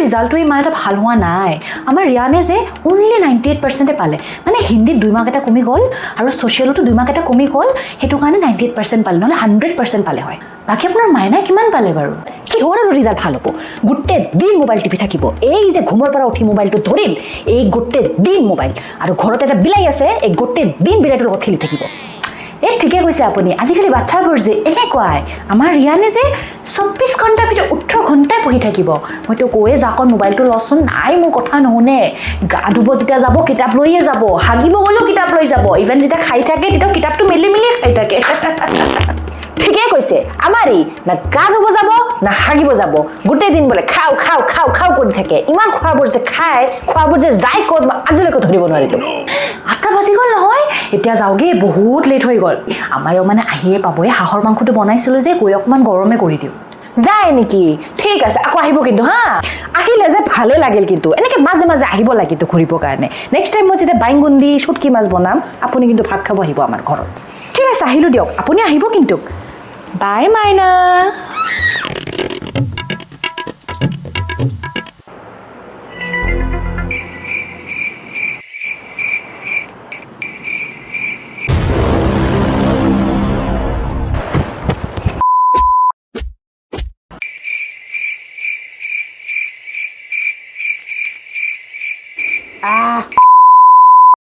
ৰিজাল্টটো ইমান এটা ভাল হোৱা নাই আমাৰ ৰিয়ানে যে অনলি 98% পালে মানে হিন্দীত 2 মাৰ্ক এটা কমি গ'ল আৰু ছ'চিয়েলতো 2 মাৰ্ক এটা কমি গ'ল সেইটো কাৰণে 98% পালে নহ'লে 100% পালে হয় বাকী আপোনাৰ মাইনাই কিমান পালে বাৰু কি হ'ল আৰু ৰিজাল্ট ভাল হ'ব গোটেই দিন মোবাইল টিপি থাকিব এই যে ঘুমৰ পৰা উঠি মোবাইলটো ধৰিল এই গোটেই দিন মোবাইল আৰু ঘৰত এটা বিলাই আছে এই গোটেই দিন বিলাইটোৰ লগত খেলি থাকিব এই ঠিকে কৈছে আপুনি আজিকালি বাচ্চাবোৰ যে এনেকুৱাই আমাৰ ৰিয়ানে যে 24 ঘণ্টাৰ ভিতৰত 18 ঘণ্টাই পঢ়ি থাকিব মইতো কৈয়ে যাক মোবাইলটো লচোন নাই মোৰ কথা নুশুনে গা ধুব যেতিয়া যাব কিতাপ লৈয়ে যাব হাগিব গ'লেও কিতাপ লৈ যাব ইভেন যেতিয়া খাই থাকে তেতিয়া কিতাপটো মেলি খাই থাকে ঠিকে কৈছে আমাৰেই না গা ধুব যাব না হাগিব যাব গোটেই দিন বোলে খাও খাও খাও খাও কৰি থাকে ইমান খোৱাবোৰ যে খায় খোৱাবোৰ যে যাই ক'ত আজিলৈকে ধৰিব নোৱাৰিলোঁ 8টা বাজি গ'ল নহয় এতিয়া যাওঁগে বহুত লেট হৈ গ'ল আমাৰো মানে আহিয়ে পাবই হাঁহৰ মাংসটো বনাইছিলোঁ যে গৈ অকণমান গৰমে কৰি দিওঁ যায় নেকি ঠিক আছে আকৌ আহিব কিন্তু হা আহিলে যে ভালে লাগিল কিন্তু এনেকৈ মাজে মাজে আহিব লাগিব ঘূৰিবৰ কাৰণে নেক্সট টাইম মই যেতিয়া বাইংগুন্দি চুটকি মাছ বনাম আপুনি কিন্তু ভাত খাব আহিব আমাৰ ঘৰত ঠিক আছে আহিলোঁ দিয়ক আপুনি আহিব কিন্তু বাই মাইনা